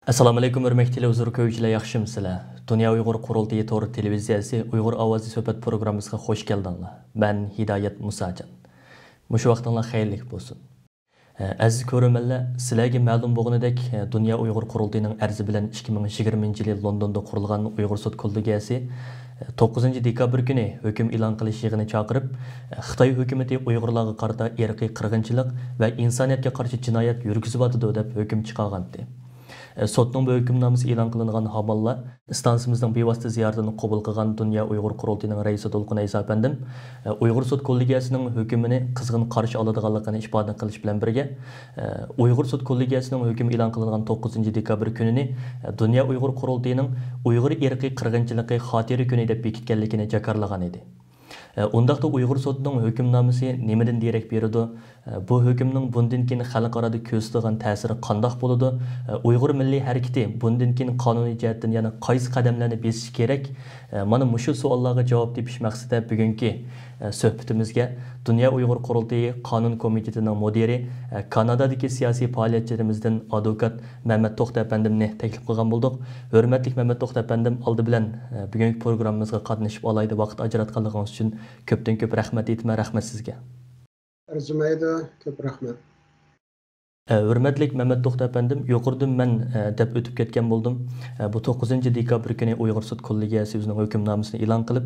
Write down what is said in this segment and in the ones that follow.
Assalomu alaykum hurmatli televizor ko'ruvchilar, yaxshimisizlar? Dünya Uyg'ur Qurultayı To'g'ri televiziyasi Uyg'ur ovozi suhbat programmasiga xush keldinglar. Ben Hidoyat Musajon. Mushu vaqtinglar xayrli bo'lsin. Aziz ko'ruvchilar, sizlarga ma'lum bo'lganidek, Dünya Uyg'ur Qurultayining arzi bilan 2020-yil Londonda qurilgan Uyg'ur sud kollegiyasi 9 dekabr kuni hukm e'lon qilish yig'ini chaqirib, Xitoy hukumatı Uyg'urlarga qarata irqiy qirg'inchilik va insoniyatga qarshi jinoyat yurgizyapti deb hukm chiqargandi. Sotning bu hukmnomasi e'lon qilingan hamolla stansimizning bevosita ziyoratini qabul qilgan Dünya Uyg'ur Qurultayining raisi To'lqin Ayso apandim Uyg'ur sud kollegiyasining hukmini qizg'in qarshi oladiganligini ifoda qilish bilan birga Uyg'ur sud kollegiyasining hukmi e'lon qilingan 9 dekabr kunini Dünya Uyg'ur Qurultayining Uyg'ur irqiy qirg'inchiligi xotira kuni deb bekitganligini jakarlagan edi. Undaqda Uyg'ur sotining hukmnomasi nimadan derak beradi? Bu hukmning bundan keyin xalqarada ko'rsatilgan ta'siri qandoq bo'ladi? Uyg'ur milliy harakati bundan keyin qonuniy jihatdan yana qaysi qadamlarni besish kerak? Mana mushu savollarga javob tepish maqsadida bugungi suhbatimizga Dünya Uyg'ur Qurultayi Qonun komitetining mudiri, Kanadadagi siyosiy faoliyatchilarimizdan advokat Mehmet To'xta apandimni taklif qilgan bo'ldik. Hurmatli Mehmet To'xta apandim, oldi bilan bugungi programmamizga qatnashib olaydi vaqt ajratganligingiz uchun ko'pdan ko'p rahmat aytman, rahmat sizga. Arzumaydi, ko'p rahmat. Hurmatli Mehmet To'xta apandim, yuqoridan men deb o'tib ketgan bo'ldim. Bu 9 dekabr kuni Uyg'ur sud kollegiyasi o'zining hukmnomasini e'lon qilib,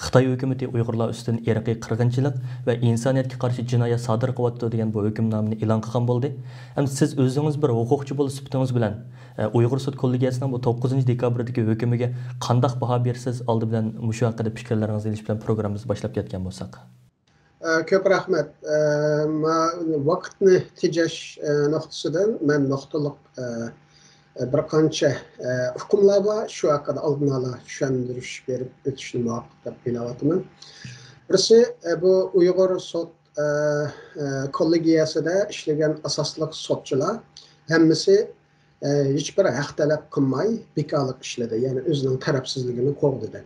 Xitoy hukumatı Uyg'urlar ustidan irqiy qirg'inchilik va insoniyatga qarshi jinoyat sodir qilyapti degan bu hukmnomani e'lon qilgan bo'ldi. Ham siz o'zingiz bir huquqchi bo'lib sifatingiz bilan Uyg'ur sud kollegiyasining bu 9 dekabrdagi hukmiga qanday baho bersiz? Oldi bilan mushu haqida fikrlaringizni elish bilan programmamizni boshlab ketgan bo'lsak. Ko'p rahmat. Vaqtni tejash nuqtasidan men nuqtaliq bir qancha hukmlar bor, shu haqida oldin ola tushuntirish berib o'tishni muvaffaq deb bilayotiman. Birisi bu Uyg'ur sud kollegiyasida ishlagan asosli sudchilar hammasi hech bir haq talab qilmay bekorlik ishladi, ya'ni o'zining tarafsizligini qo'g'didi.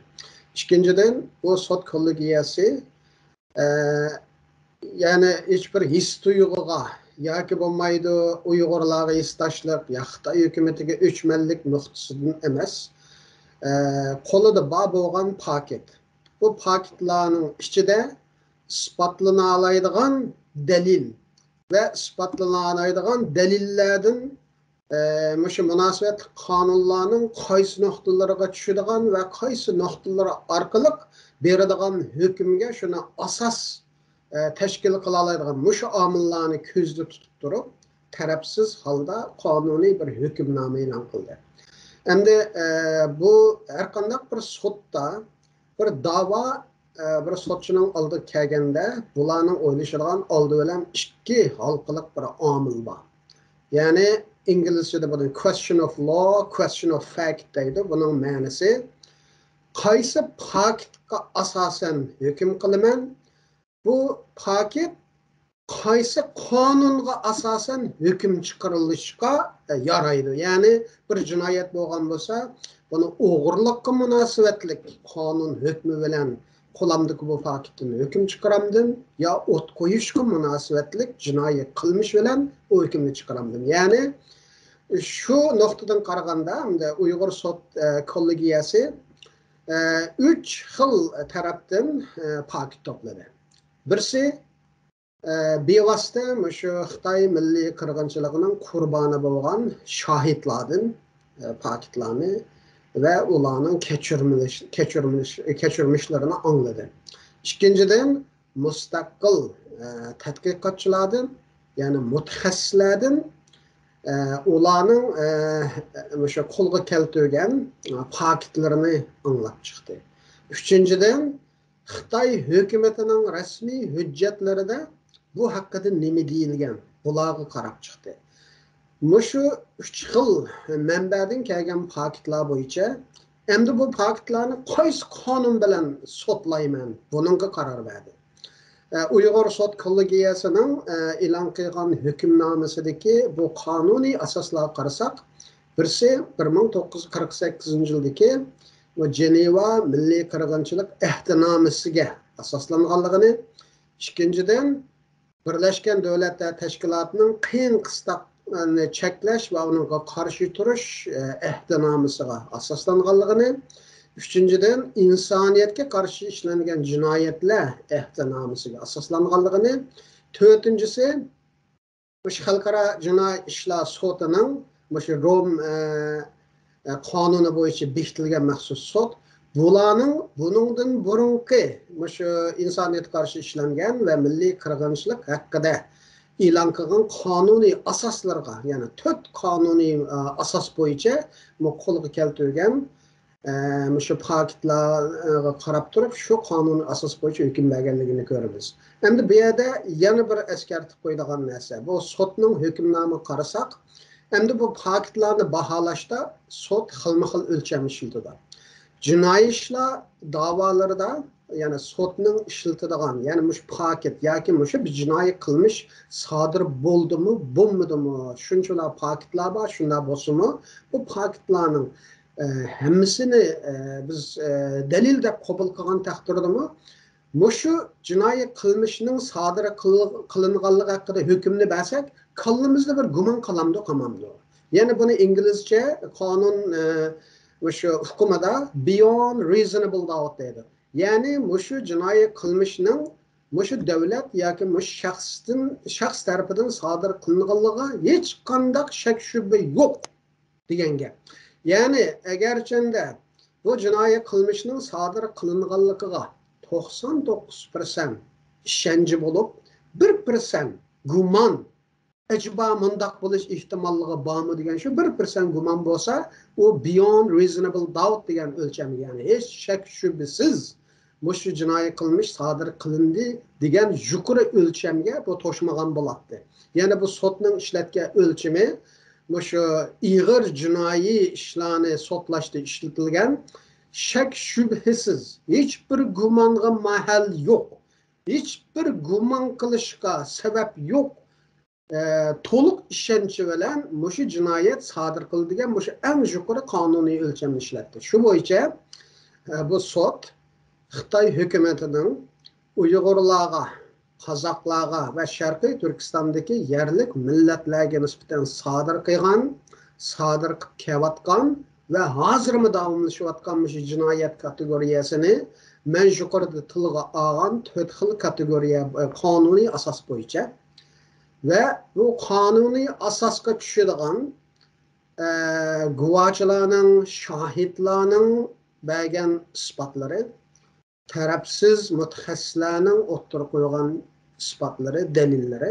Ikkinchidan, bu sud kollegiyasi yani hiçbir his tuyg'uga yoki bo'lmaydi Uyg'urlarga hissdoshlik ya Xitoy hukumatiga o'chmanlik nuqtasidan emas, qo'lida bor bo'lgan paket. Bu paketlarning ichida isbotlana oladigan dalil va isbotlana oladigan dalillardan mushu munosabat qonunlarning qaysi nuqtalariga tushadigan va qaysi nuqtalari orqali beradigan hukmga shuni asos tashkil qila oladigan mushu omillarni ko'zda tutib turib, tarafsiz holda qonuniy bir hukmnoma e'lon qildi. Endi bu har qanday bir sudda bir da'vo bir sudchining oldiga kelganda bularning o'ylashadigan oldi bilan ikki halqaliq bir omil bor. Ya'ni İngilizce'de bunun question of law, question of fact deydi. Bunun ma'nosi qaysi paketga asosan hukm qilaman? Bu paket qaysi qonunga asosan hukm chiqarilishga yaraydi. Ya'ni bir jinoyat bo'lgan bo'lsa, buni o'g'irlikqa munosabatlik qonun hukmi bilan qo'lamdagi bu paketni hukm chiqaramdim yo o't qo'yishga munosabatlik jinoiy qilmish bilan o hukmni chiqaramdim. Ya'ni şu noktadan qaraganda hamda Uyg'ur sud kollegiyasi 3 xil tarafdan paket to'pladi. Birisi bevosita shu Xitoy milliy qirg'inchiligining qurboni bo'lgan shohidlardan paketlarni va ularning kechirmishlarini angladi. Ikkinchidan mustaqil tadqiqotchilardan, ya'ni mutaxassislardan ularning o'sha qo'lga keltirgan paketlarini anglab chiqdi. Uchinchidan Xitoy hukumatining rasmiy hujjatlarida bu haqida nima deyilgan, bularga qarab chiqdi. Mushu 3 xil manbadan kelgan paketlar bo'yicha endi bu paketlarni qaysi qonun bilan sotlayman, buningga qaror berdi. Uyg'ur sud kollegiyasining e'lon qilgan hukmnomasidagi bu qonuniy asoslarga qarasak, birisi 1948-yildagi Jeneva milliy qirg'inchilik ahdnomasiga asoslanganligini, ikkinchidan Birleşken Devletler Teşkilatı'nın qiyin qistoq cheklash va unga qarshi turish ehdinamisiga asoslanganligini, üçüncüden insoniyatga qarshi ishlangan jinoyatlar ehdinamisiga asoslanganligini, to'rtinchisi o'sha xalqaro jinoiy ishlar sotining o'sha Rom qonuni bo'yicha bekitilgan maxsus sot buningdan burungi o'sha insoniyatga qarshi ishlangan va milliy qirg'inchilik haqida e'lon qilgan qonuniy asoslarga, ya'ni 4 qonuniy asos bo'yicha qo'lga keltirilgan shu paketlarga qarab turib shu qonuniy asos bo'yicha hukm berganligini ko'ramiz. Endi bu yerda yana bir eskartib qo'yadigan narsa, bu sotning hukmnomasiga qarasak, endi bu paketlarni baholashda sot xilma-xil o'lcham ishlatadi. Jinoiy ishlar da'volarida, ya'ni sotning ishlatadigan, ya'ni mush paket yoki mush bir jinoiy qilmish sodir bo'ldimi, bo'lmadimi, shunchalar paketlar bor, shunday bo'lsa-mu, bu paketlarning hammasini biz dalil deb qabul qilgan taqdirdami, mushu jinoiy qilmishning sodir qilinganligi haqida hukmni bersak, qallimizda bir gumon qalamdi qamamdi. Ya'ni buni inglizcha qonun o'sha hukumada beyond reasonable doubt deydi. Ya'ni mushu jinoiy qilmishning mushu davlat yoki mush shaxs tarafidan sodir qilinganligiga hech qanday shak shubha yo'q degan gap. Yani egerçende bu jinoiy qilmishning sodir qilinganligiga 99% ishonchi bo'lib, 1% gumon, acaba mundaq bo'lish ehtimolligi bormi degan shu 1% gumon bo'lsa, u beyond reasonable doubt degan o'lcham, ya'ni hech shak shubhasiz mushu jinoiy qilmish sodir qilindi degan yuqori o'lchamga bu to'shmagan bo'ladi. Ya'ni bu sotning ishlatgan o'lchami şu ig'ir jinoiy ishlarni sotlashda ishlatilgan shak shubhasiz, hiçbir gumonga mahal yo'q, hiçbir gumon qilishga sabab yo'q, to'liq ishonchi bilan mushu jinoyat sodir qiladigan mushu eng yuqori qonuniy o'lchamni ishlatdi. Shu bo'yicha bu sot Xitoy hukumatining Uyg'urlarga, Qozoqlarga va Sharqiy Turkistondagi yerlik millatlarga nisbatan sodir qilgan, sodir qilib kelayotgan va hozirmi davomlashayotgan shu jinoyat kategoriyasini men yuqorida tilga olgan 4 xil kategoriya qonuniy asos bo'yicha ve bu qonuniy asosga tushadigan guvohchilarning, shohidlarning bergan isbotlari, tarafsiz mutaxassislarning o'ttirib qo'ygan isbotlari, dalillari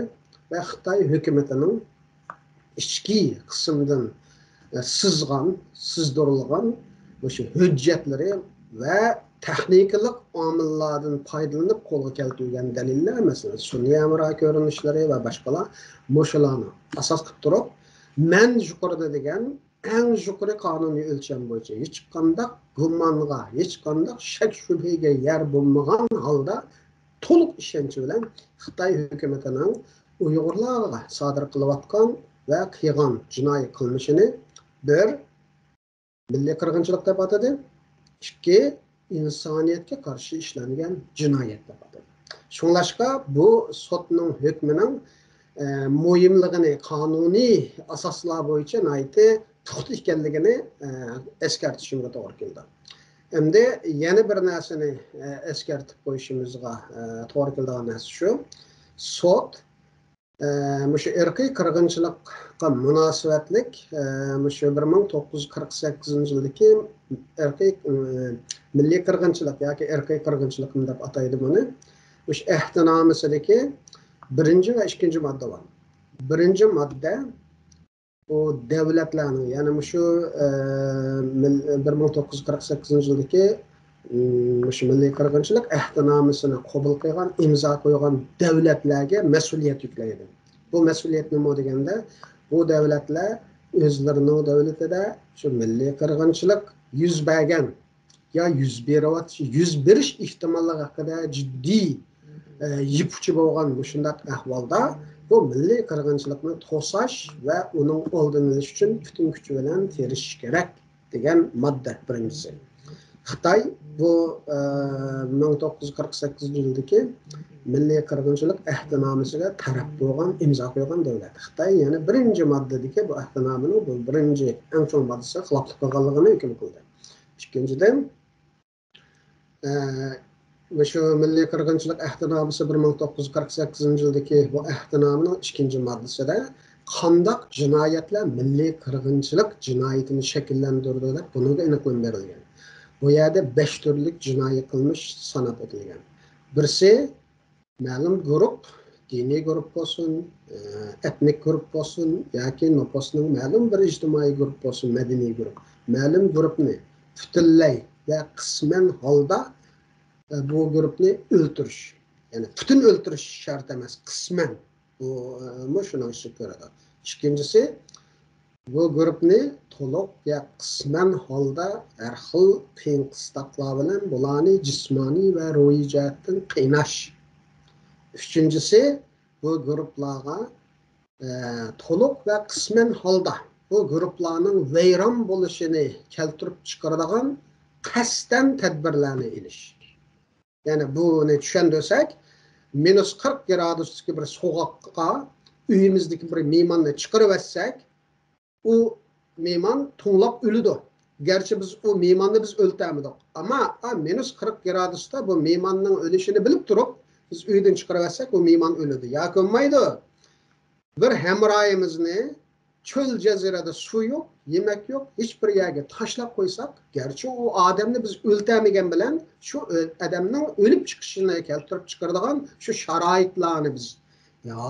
ve Xitoy hukumatining ichki qismidan sizdirilgan o'sha hujjatlari ve texnikalik omillardan foydalanib qo'lga keltirilgan dalillar, masalan, sun'iy amro ko'rinishlari va boshqalar mushularni asos qilib turib, men yuqorida degan eng yuqori qonuniy o'lcham bo'yicha hech qanday gumonga, hech qanday shak shubhaga yer bo'lmagan holda to'liq ishonch bilan Xitoy hukumatining Uyg'urlarga sodir qilayotgan va qilgan jinoiy qilmishini bir milliy qirg'inchilik deb atadi, ikki insoniyatga qarshi ishlangan jinoyat deb atadi. Shunlashqa bu sotning hukmining muhimligini qonuniy asoslar bo'yicha nayti puxta ekanligini eskartishimga to'g'ri keldi. Endi yana bir narsani eskartib qo'yishimizga to'g'ri keladigan narsa shu. Sot mushu irqiy qirg'inchilikqa munosabatlik mushu 1948-yildagi irqiy milliy qirg'inchilik yoki irqiy qirg'inchilik deb ataydi buni. Mush ehdinomasidagi 1 va 2 modda var. 1 modda o devletlarning, ya'ni mushu 1948-yildagi mushu milliy qirg'inchilik ehdinomasini qabul qilgan, imzo qo'ygan davlatlarga mas'uliyat yuklaydi. Bu mas'uliyat nima deganda, bu davlatlar o'zlarining davlatida shu milliy qirg'inchilik yuz bergan ya yuz berish ehtimollari haqida jiddiy yipuchi bo'lgan shunday ahvolda bu milliy qirg'inchilikni to'sash va uning oldini olish uchun butun kuch bilan tirishish kerak degan modda birinchisi. Xitoy bu 1948 yildagi Milliy qirg'inchilik ahdnomasiga taraf bo'lgan, imzo qo'ygan davlat. Xitoy yana birinchi moddadagi bu ahdnomaning bu birinchi eng chong moddasiga xiloflik qilganligini hukm qildi. Ikkinchidan, shu Milliy qirg'inchilik ahdnomasi 1948 yildagi bu ahdnomaning ikkinchi moddasida qandaq jinoyatlar milliy qirg'inchilik jinoyatini shakllantirdi deb bunga aniqlik berilgan. Bu yerda 5 turli jinoiy qilmish sanab o'tilgan. Birisi ma'lum guruh, diniy guruh bo'lsin, etnik guruh bo'lsin yoki nopasning ma'lum bir ijtimoiy guruh bo'lsin, madaniy guruh. Ma'lum guruhni butunlay va qisman holda bu guruhni o'ltirish. Ya'ni butun o'ltirish shart emas, qisman. Bu shuni ko'radi. İkincisi, bu guruhni to'liq ya qisman holda har xil qiyin qistaklar bilan bularni jismoniy va ruhiy jihatdan qiynash. Üçüncüsü, bu gruplarga to'liq va qisman holda bu gruplarning vayron bo'lishini keltirib chiqaradigan qasddan tadbirlarni ilish. Ya'ni buni tushundirsak, -40 gradusdagi bir soğuqqa uyimizdagi bir mehmonni chiqarib etsak, u mehmon to'nglab o'ladi. Gerçi biz o mehmonni biz o'ltamidik. Ama -40 gradusda bu mehmonning o'lishini bilib turib, biz uydan chiqarib etsak, o mehmon o'ladi. Yoki olmaydi. Bir hamroyimizni çöl jazirada su yok, yemek yok, hiçbir yerga tashlab qo'ysak, gerçi o odamni biz o'ltamagan bilan şu odamning o'lib chiqishini keltirib chiqaradigan şu sharoitlarni biz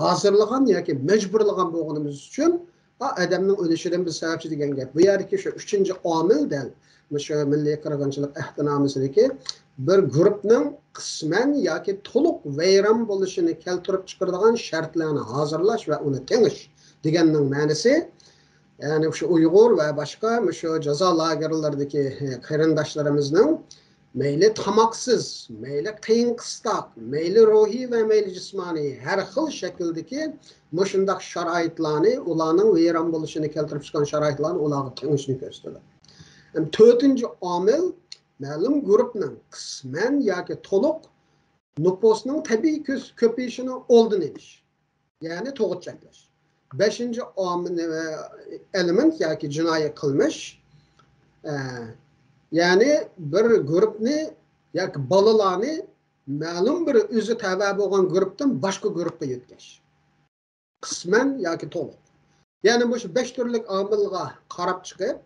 hozirlagan yoki majburlagan bo'lganimiz uchun odamning o'lishidan biz sababchi degan gap. Bu yerdagi shu 3-omil dal shu milliy qirg'inchilik ahdnomasidagi bir guruhning qisman yoki to'liq vayron bo'lishini keltirib chiqaradigan shartlarni hozirlash va uni tengish deganning ma'nosi, ya'ni shu Uyg'ur va boshqa shu jazo lagerlaridagi qarindoshlarimizning mayli tamoqsiz, mayli qiyin qistoq, mayli ruhiy va mayli jismoniy har xil shakldagi mushundaq sharoitlarni, ularning vayron bo'lishini keltirib chiqqan sharoitlarni ularga tengishni ko'rsatadi. To'rtinchi omil ma'lum guruhning qisman yoki to'liq nüfusning tabiiy ko'payishini oldini olish, ya'ni to'g'itchaklash. Beshinchi omil element yoki jinoiy qilmish, ya'ni bir guruhni yoki bolalarni ma'lum bir o'zi tava bo'lgan guruhdan boshqa guruhga yetkazish. Qisman yoki to'liq. Ya'ni bu 5 turli omilga qarab chiqib,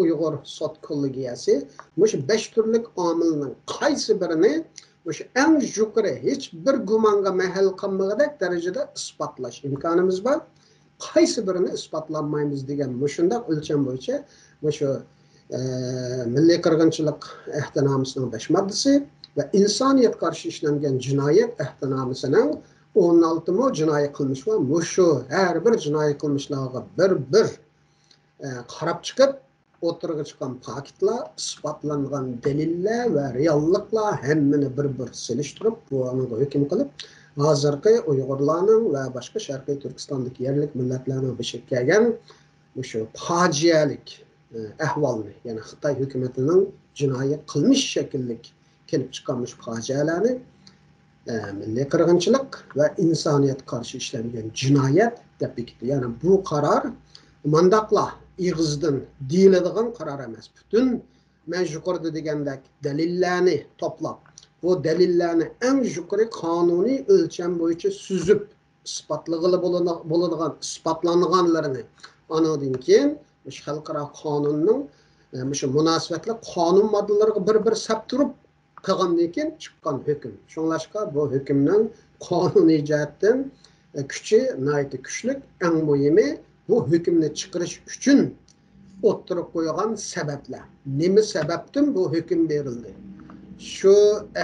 Uyg'ur sot kollegiyasi shu 5 turli omilning qaysi birini shu eng yuqori hech bir gumonga mahal qolmagan darajada isbotlash imkonimiz bor. Qaysi birini isbotlanmaymiz degan shunday o'lcham bo'yicha shu Milliy qirg'inchilik ahdnomasining 5 moddasi va insoniyat qarshi ishlangan jinoyat ahdnomasining 16 mo jinoiy qilmish va shu har bir jinoiy qilmishlarga bir qarab chiqib o'tirg'i chiqqan faktlar, isbotlangan dalillar va realliklar hammani bir selishtirib, buni hukm qilib, hozirgi Uyg'urlarning va boshqa Sharqiy Turkistondagi yerlik millatlarning beshik kelgan shu fojialik ahvolni, ya'ni Xitoy hukumatining jinoiy qilmish shakllik kelib chiqqan fojialarni milliy qirg'inchilik va insoniyat qarshi ishlangan jinoyat deb bekitdi. Ya'ni bu qaror mandaqlar ig'izdan deyiladigan qaror emas. Butun men yuqorida degandek dalillarni to'plab, bu dalillarni eng yuqori qonuniy o'lcham bo'yicha suzib isbotlag'ili bo'ladigan isbotlanganlarini anadan keyin xalqaro qonunning shu munosabatli qonun moddalariga bir sap turib qilgandan keyin chiqqan hukm. Shunlashqa bu hukmning qonuniy jihatdan kuchi nihoyatda kuchli, eng muhimi bu hukmni chiqarish uchun o'ttirib qo'ygan sabablar. Nima sababdan bu hukm berildi? Şu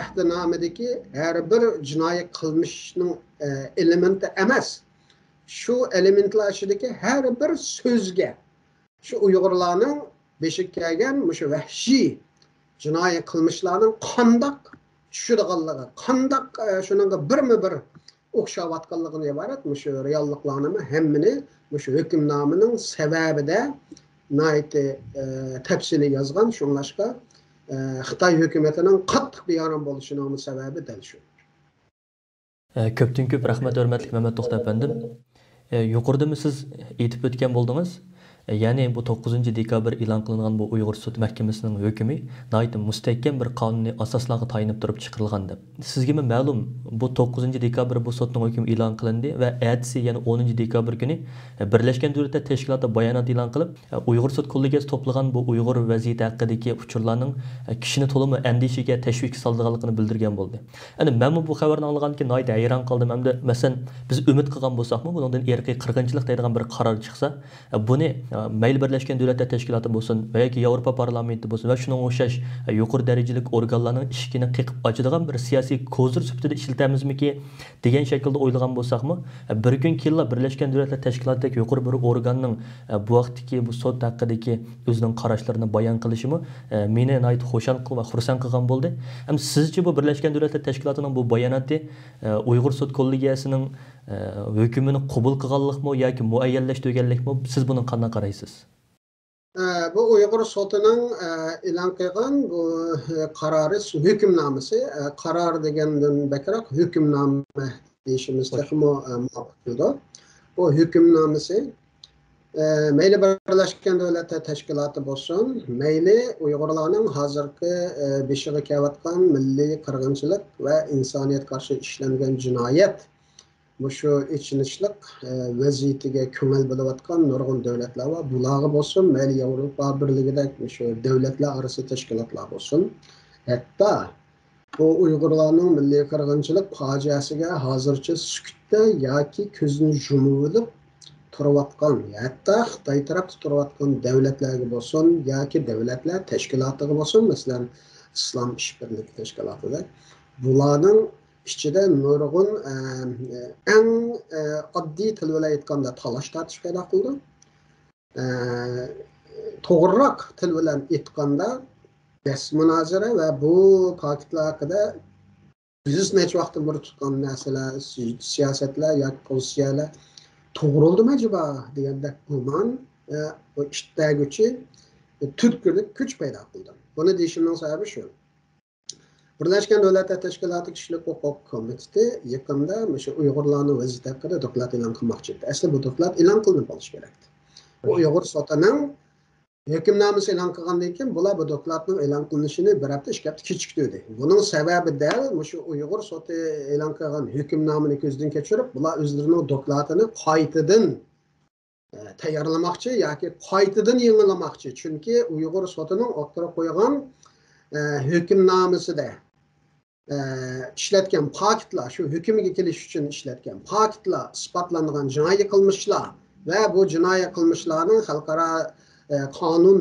ahdnomedagi har bir jinoiy qilmishning elementi emas. Şu elementlar ichidagi har bir so'zga şu Uyg'urlarning beshik kelgan shu vahshiy jinoiy qilmishlarning qandoq tushirganligi, qandoq shuningga birma-bir o'xshayotganligidan iborat shu realliklarni hammani shu hukmnomining sababida nihoyatda tafsili yozgan. Shunlashqa Xitoy hukumatining qattiq beyoron bo'lishining sababi dal shu. Ko'pdan ko'p rahmat hurmatli Mehmet To'xta efendim. Yuqorida siz aytib o'tgan bo'ldingiz. Ya'ni bu 9 dekabr e'lon qilingan bu Uyg'ur sud mahkamasining hukmi nihoyatda mustahkam bir qonuniy asoslarga tayanib turib chiqarilgan deb. Sizga ma'lum bu 9 dekabr bu sudning hukmi e'lon qilindi va ertasi ya'ni 10 dekabr kuni Birlashgan Davlatlar Tashkiloti bayonot e'lon qilib Uyg'ur sud kollegiyasi to'plagan bu Uyg'ur vaziyati haqidagi uchurlarning kishini to'liq andishaga tashvik solganligini bildirgan bo'ldi. Endi men bu xabarni olgandan keyin nihoyatda hayron qoldim. Hamda masalan biz umid qilgan bo'lsakmi, bundan irqiy qirg'inchilik deydigan bir qaror chiqsa, buni mayli Birlashgan Davlatlar Tashkiloti bo'lsin va yoki Yevropa parlamenti bo'lsin va shunga o'xshash yuqori darajalik organlarning ishini qiqib ochadigan bir siyosiy kozir sifatida ishlatamizmiki degan shaklda o'ylagan bo'lsakmi, bir kun keyin Birlashgan Davlatlar Tashkilotidagi yuqori bir organning bu vaqtdagi bu sud haqidagi o'zining qarashlarini bayon qilishimi meni nihoyat xursand va xursand qilgan bo'ldi. Ham sizcha bu Birlashgan Davlatlar Tashkilotining bu bayonoti Uyg'ur sud kollegiyasining hükümünü qabul qilganlikmi yoki muayyanlashtirganlikmi, siz buni qanday qaraysiz? Bu Uyg'ur sotining e'lon qilgan bu qarori hukmnomasi, qaror degandan bakroq hukmnoma deyishimiz muvofiqdir. Bu hukmnomasi mayli Birlashgan Davlatlar Tashkiloti bo'lsin, mayli Uyg'urlarning hozirgi beshiga kelayotgan milliy qirg'inchilik va insoniyat qarshi ishlangan jinoyat şu içinişlik vaziyetiga ko'ngil bo'layotgan nurg'un davlatlar va bularga bo'lsin, mayli Yevropa Birligidagi şu davlatlar orasi tashkilotlar bo'lsin, hatto bu Uyg'urlarning milliy qirg'inchilik fojiasiga hozircha sukutda yoki ko'zni yumib turayotgan, hatto Xitoy tarafda turayotgan davlatlarga bo'lsin yoki davlatlar tashkilotiga bo'lsin, masalan Islom ishbirligi tashkilotida bularning İçinde nurgun en addi til bilan aytganda talash tartish paydo qildi. To'g'riroq til bilan aytganda bas munozara va bu faktlar haqida biz necha vaqtdan beri tutgan narsalar, siyosatlar yoki pozitsiyalar to'g'ri bo'ldimi acaba deganda gumon va ishtaguvchi turtkilik kuch paydo qildi. Buni deyishimning sababi shu. Birlashgan Davlatlar Tashkiloti Kishilik huquq komiteti yaqinda o'sha Uyg'urlarning vaziyati haqida doklad e'lon qilmoqchi edi. Aslida bu doklad e'lon qilinib bo'lishi kerak. Bu Uyg'ur sotining hukmnomasi e'lon qilgandan keyin bular bu dokladning e'lon qilinishini bir hafta ishga kechiktirdi. Buning sababi da o'sha Uyg'ur soti e'lon qilgan hukmnomani ko'zdan kechirib, bular o'zlarining dokladini qaytadan tayyorlamoqchi yoki qaytadan yangilamoqchi. Chunki Uyg'ur sotining o'ttirib qo'ygan hukmnomasida ishlatgan faktlar, şu hükümge kelish uchun ishlatgan faktlar, isbotlangan jinoiy qilmishlar va bu jinoiy qilmishlarning xalqaro qonun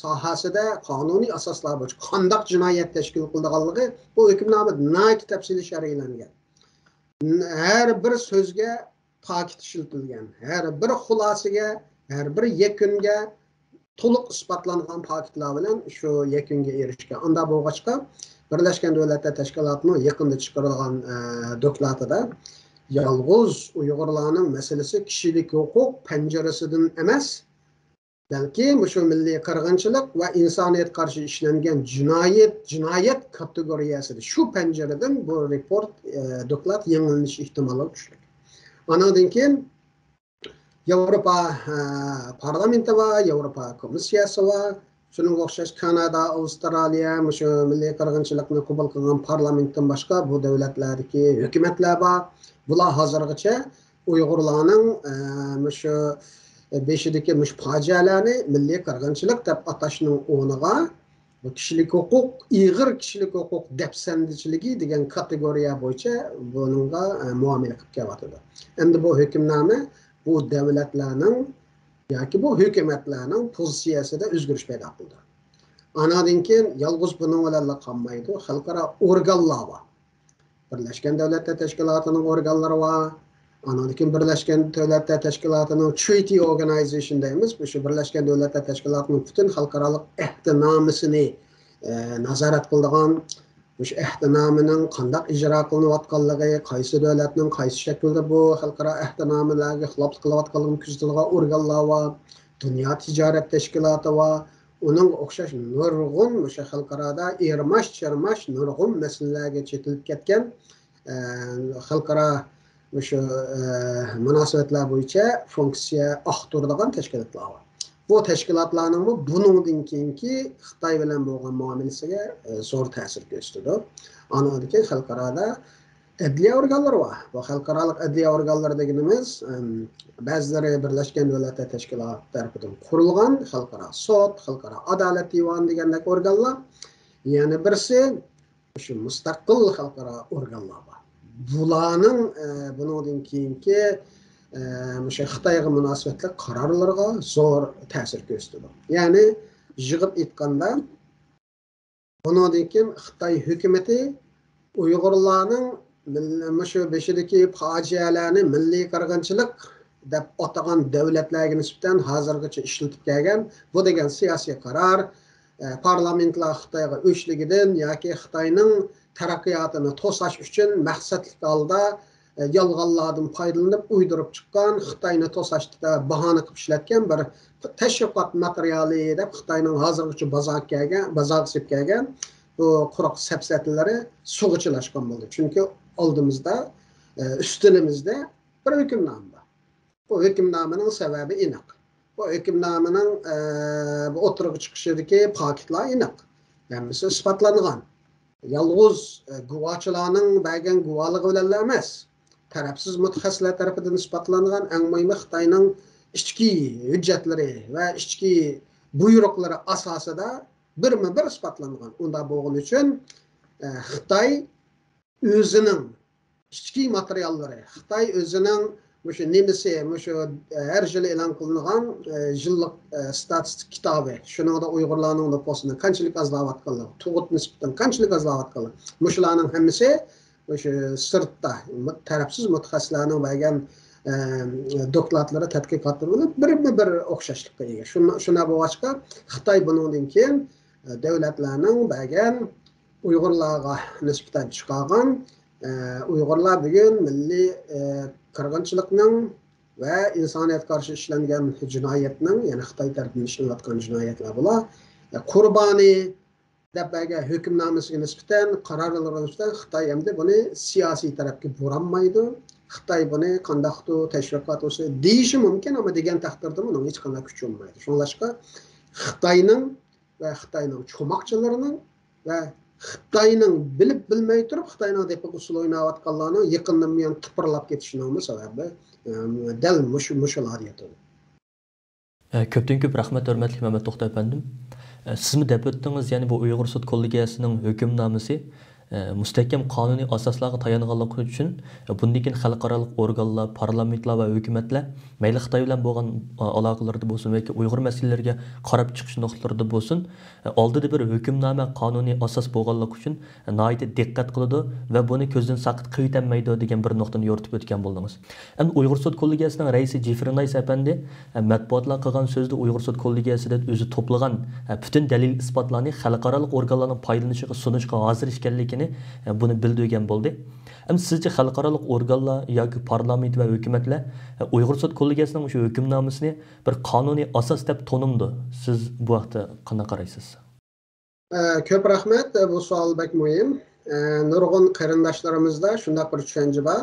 sohasida qonuniy asoslar bo'yicha qanday jinoyat tashkil qilganligi bu hukmnoma nihoyat tafsiliy sharhlangan. Har bir so'zga ta'kid ishlatilgan, har bir xulosaga, har bir yakunga to'liq isbotlangan faktlar bilan shu yakunga erishgan. Unda bo'lg'achqa Birlashgan Davlatlar Tashkilotining yaqinda chiqarilgan dokladida yolg'iz Uyg'urlarning masalasi kishilik huquq panjarasidan emas, balki shu milliy qirg'inchilik va insoniyat qarshi ishlangan jinoyat kategoriyasida shu panjaradan bu report doklad yangilanishi ehtimoli kuchli. Anadan keyin Yevropa parlamenti va Yevropa komissiyasi va shunga o'xshash Kanada, Avstraliya, shu milliy qirg'inchilikni qabul qilgan parlamentdan boshqa bu davlatlardagi hukumatlar bor. Bular hozirgacha Uyg'urlarning shu beshidagi fojialarni milliy qirg'inchilik deb atashning o'rniga bu kishilik huquq, ig'ir kishilik huquq dafsandichiligi degan kategoriya bo'yicha bunga muomala qilib kelyapti. Endi bu hukmnoma bu davlatlarning yoki bu hukumatlarning pozitsiyasida o'zgarish paydo qildi. Anadan keyin yolg'iz buning bilan qolmaydi, xalqaro organlar bor. Birlashgan Davlatlar Tashkilotining organlari bor. Anadan keyin Birlashgan Davlatlar Tashkilotining Treaty Organization deymiz. Bu shu Birlashgan Davlatlar Tashkilotining butun xalqaro ahdnomasini nazorat qiladigan, bu ahdnomaning qanday ijro qilinayotganligi, qaysi davlatning qaysi shaklda bu xalqaro ahdnomalarga xiloflik qilayotganligini kuzatilgan organlar va dunyo tijorat tashkiloti va Onun o'xshash nurg'un o'sha xalqarada ermash-charmash nurg'un masalalarga chetilib ketgan xalqaro o'sha munosabatlar bo'yicha funksiya oqtiradigan tashkilotlar bor. Bu tashkilotlarning buningdan keyingi Xitoy bilan bo'lgan muomalasiga zo'r ta'sir ko'rsatdi. Anadagi xalqarada adliya organlari var. Bu xalqaro adliya organlari deganimiz ba'zilari Birlashgan Davlatlar Tashkiloti tomonidan qurilgan xalqaro sud, xalqaro adolat divoni degandek organlar. Yana birisi shu mustaqil xalqaro organlar bor. Bularning bundan keyingi o'sha Xitoyga munosabatli qarorlarga zo'r ta'sir ko'rsatdi. Ya'ni yig'ib aytganda bundan keyin Xitoy hukumatı Uyg'urlarning shu beshidagi fojialarni milliy qirg'inchilik deb atagan davlatlarga nisbatan hozirgacha ishlatib kelgan bu degan siyosiy qaror parlamentlar Xitoyga o'chligidan yoki Xitoyning taraqqiyotini to'sash uchun maqsadli holda yolg'onlardan foydalanib uydirib chiqqan Xitoyni to'sashda bahona qilib ishlatgan bir tashviqot materiali deb Xitoyning hozirgacha bozorga sib kelgan bu quruq sapsatlari sug'uchilashgan bo'ldi. Chunki oldimizda, üstünümüzde bir hükümname var. Bu hükümnamenin sebebi aniq. Bu hükümnamenin bu oturuq çıkışıdaki paketler aniq. Yani ispatlangan. Yalğız guvaçılarning bergan guvaligi bilan emas. Tarafsiz mutaxassislar tarafidan ispatlangan eng muhimi Xitoyning ichki hujjatlari va ichki buyruqlari asosida birma-bir ispatlangan. Unda bo'lgani uchun Xitoy özünün ichki materialları, Xitoy özünün şu nemisi, şu her yıl e'lon qilingan yillik statistik kitabı, şunun da Uyg'urlarning da postini qanchalik azlayotganligi, tug'ut nisbatan qanchalik azlayotganligi, shularning hammasi o'sha sirtda tarafsiz mutaxassislarning bergan dokladlari, tadqiqotlari bilan birma-bir o'xshashlikka ega. Shuna bo'g'achqa Xitoy bundan keyin davlatlarning bergan Uyg'urlarga nisbatan chiqargan Uyg'urlar bugun milliy qirg'inchilikning va insoniyatga qarshi ishlangan jinoyatning, ya'ni Xitoy tarafidan ishlanayotgan jinoyatlar bular qurboni deb bergan hukmnomasiga nisbatan qarorlarga nisbatan Xitoy endi buni siyosiy tarafga buranmaydi. Xitoy buni qandaqdir tashviqot olsa deyishi mumkin, ammo degan taqdirda uning hech qanday kuchi bo'lmaydi. Shunlashqa Xitoyning va Xitoyning cho'moqchilarining va Xitoyning bilib bilmay turib Xitoyning deb usul o'ynayotganlarning yaqindan buyon tipirlab ketishining sababi dal mushular yetadi. Ko'pdan ko'p rahmat, hurmatli Mehmet To'xta efendim. Siz mi deb o'tdingiz, ya'ni bu Uyg'ur sud kollegiyasining hukmnomasi mustahkam qonuniy asoslarga tayanganligi uchun bundan keyin xalqaro organlar, parlamentlar va hukumatlar mayli Xitoy bilan bo'lgan aloqalarda bo'lsin yoki Uyg'ur masalalariga qarab chiqish nuqtalarida bo'lsin, oldida bir hukmnoma qonuniy asos bo'lganligi uchun nihoyat diqqat qiladi va buni ko'zdan saqit qilmaydi degan bir nuqtani yoritib o'tgan bo'ldingiz. Endi Uyg'ur sud kollegiyasining raisi Jifri Nays apandi matbuotlar qilgan so'zda Uyg'ur sud kollegiyasida o'zi to'plagan butun dalil isbotlarni xalqaro organlarning foydalanishiga sunishga hozir ekanligini buni bildirgan bo'ldi. Endi sizce xalqaro organlar yoki parlament va hukumatlar Uyg'ur sud kollegiyasining shu hukmnomasini bir qonuniy asos deb tonimdi. Siz bu vaqtda qanday qaraysiz? Ko'p rahmat. Bu savol bek muhim. Nurg'un qarindoshlarimizda shunday bir tushuncha bor.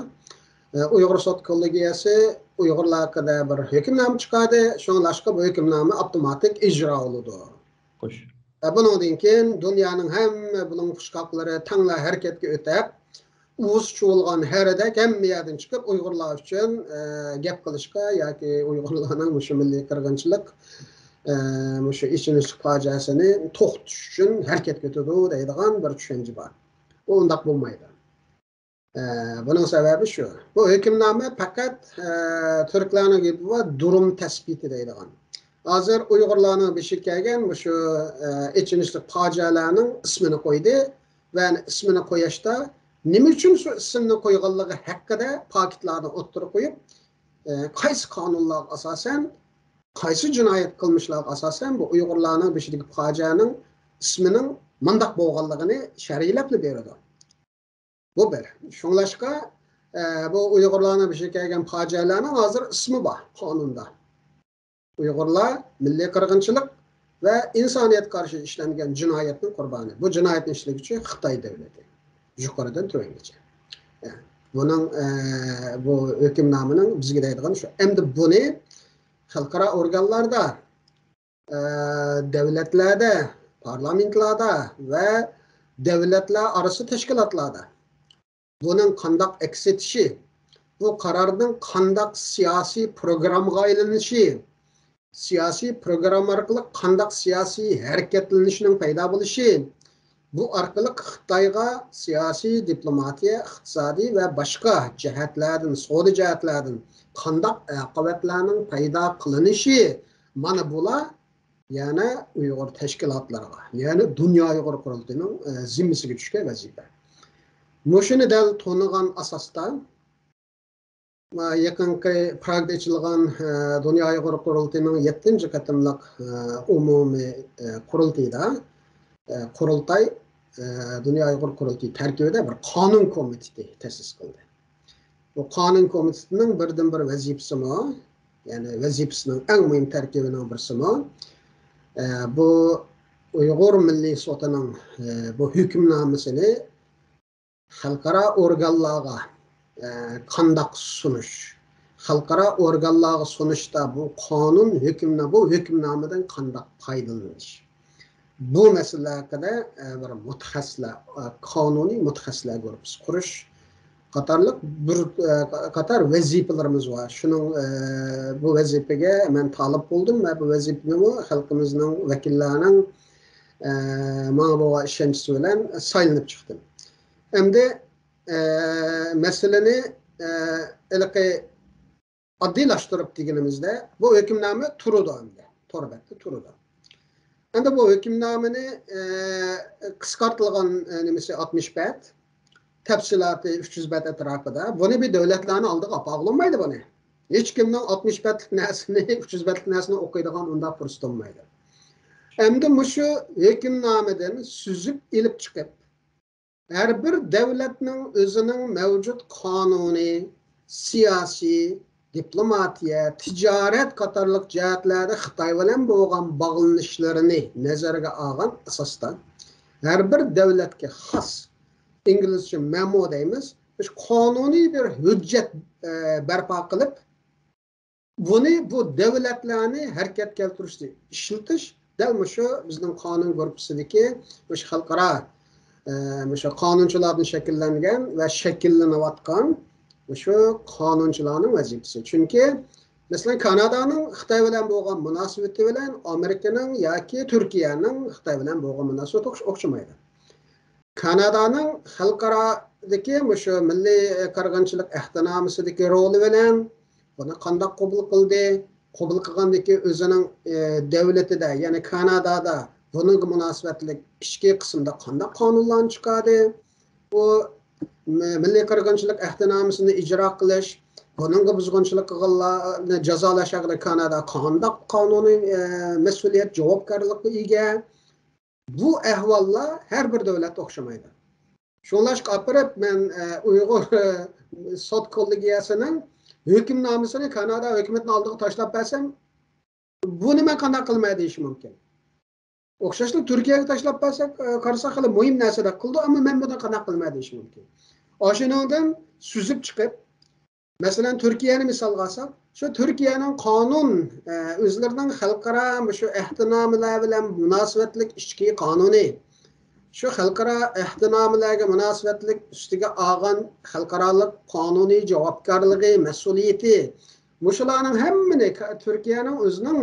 Uyg'ur sud kollegiyasi Uyg'urlar haqida bir hukmnoma chiqadi, shunlashqa bu hukmnoma avtomatik ijro bo'ladi. Xo'sh. Bundan keyin dunyoning hamma buning fushqoqlari tangla harakatga o'tib, o'z cho'lgan harada hamma yerdan chiqib Uyg'urlar uchun gap qilishga yoki Uyg'urlarning shu milliy qirg'inchilik, shu ichinishlik fojiasini to'xtatish uchun harakatga o'tadi deydigan bir tushuncha bor. Bu undaq bo'lmaydi. Bunun sababi şu. Bu hükümname fakat Türklerine gibi durum tespiti deydigan. Hazır Uygurlarning beşik kelgan şu ichinishlik fojialarning ismini qo'ydi va ismini qo'yishda nima uchun shu ismni qo'yganligi haqida paketlarni o'ttirib qo'yib, qaysi qonunlarga asosan, qaysi jinoyat qilmishlarga asosan bu Uygurlarning beshidagi fojianing ismining mandaq bo'lganligini sharhlab beradi. Bu bir. Şunlaşqa bu Uygurlarning beşik kelgan fojialarning hozir ismi bor qonunda. Uyg'urlar milliy qirg'inchilik ve insaniyet karşı işlengen cinayetin kurbanı. Bu cinayetin işlevçi Xitay devleti. Yukarıdan tövengacha. Yani bunun bu hükümnamenin bizge deydiğini şu. Endi bunu xalqaro organlarda, devletlerde, parlamentlarda ve devletler arası teşkilatlarda bunun kandak eksetişi, bu kararın kandak siyasi programga aylanışı, siyasi program arkalı kandak siyasi hareketlenişinin payda buluşu, bu arkalı Xitayga siyasi, diplomatiya, iqtisadi ve başka cihetlerden, soğudu cihetlerden kandak akıbetlerinin payda kılınışı, mana bula yani Uyghur teşkilatlarına, yani Dünya Uyghur Kurultayının zimmisiga düşken vazife. Muşunu del tonugan asasda yakınki Prag'da açılgan Dünya Uyghur Kurultayının 7. katımlık umumi kurultayda kurultay Dünya Uyghur Kurultayı terkibinde bir kanun komitesi tesis kıldı. Bu kanun komitesinin birden bir vazifesi mi? Yani vazifesinin en mühim terkibinin birisi mi? Bu Uyghur Milli Sotu'nun bu hükümnamesini xalqaro organlarga kandak sunuş. Xalqaro organlarga sunuşda bu kanun hükümne bu hükümnameden kandak faydalanış. Bu mesele hakkında bir mutaxassislar, kanuni mutaxassislar grubu kuruş qatarlıq bir qatar vazifelerimiz var. Şunun bu vazifege men talip buldum ve bu vazifemi halkımızın vekillerinin bana bu işençisi bilen saylanıp çıktım. Hem de meseleni ilki addilaştırıp diginimizde bu hükümname turuda hem de. Torbette turuda. Hem de bu hükümnameni kıskartılgan nemesi 60 bet, tepsilatı 300 bet etrafında. Bunu bir devletlerin aldığı apağlanmaydı bunu. Hiç kimden 60 betlik nesini, 300 betlik nesini okuyduğun onda fırsat olmaydı. Hem de bu şu hükümnameden süzüp ilip çıkıp her bir devletinin özünün mevcut kanuni, siyasi, diplomatiya, ticaret katarlık cihetlerde Xitay bilen boğan bağlanışlarını nazarga algan asasda her bir devletke has İngilizce memo deymiz, kanuni bir hüccet berpa kılıp bunu bu devletlerini hareket keltirişti işletiş del şu bizning kanun grupusidagi şu xalqaro şu kanunchilardan şekillengen ve şekillenayotgan şu kanunchilarning vazifasi. Çünkü mesela Kanada'nın Xitay bilen bo'lgan munosabati bilan Amerikaning yoki Turkiyaning Xitay bilen bo'lgan munosabati o'xshamaydi. Kanada'nın xalqarodagi şu milliy qirg'inchilik ehtinomisidagi roli bilan buni qanday qabul qildi? Qabul qilgandagi o'zining davlatida, ya'ni Kanadada bunun münasebetlik ichki qismda qanday qonunlar chiqadi? Bu milliy qirg'inchilik ehtinomisini ijro qilish, buningga buzg'unchilik qilganlarni jazolash haqida Kanada qanday qonuniy mas'uliyat, javobgarlikka ega? Bu ahvollar har bir davlatda o'xshamaydi. Shunlashqa apirib men Uyg'ur sot kollegiyasining hukmnomasini Kanada hukumatining oldiga tashlab bersam, buni men qanday qilmay deyish mumkin. O'xshashlik Turkiyaga tashlab bersak, qarasa hali muhim narsada qildi, ammo men buni qanday qilmay deyish mumkin. Oshuningdan suzib chiqib, masalan Turkiyani misolga olsak, şu Türkiye'nin kanun özlerinin xalqaro şu ehtinomilar bilan munosabatlik ichki qonuni şu xalqaro ehtinomilarga munosabatlik ustiga olgan xalqaroliq qonuniy javobgarligi, mas'uliyati mushularning hammani Türkiye'nin o'zining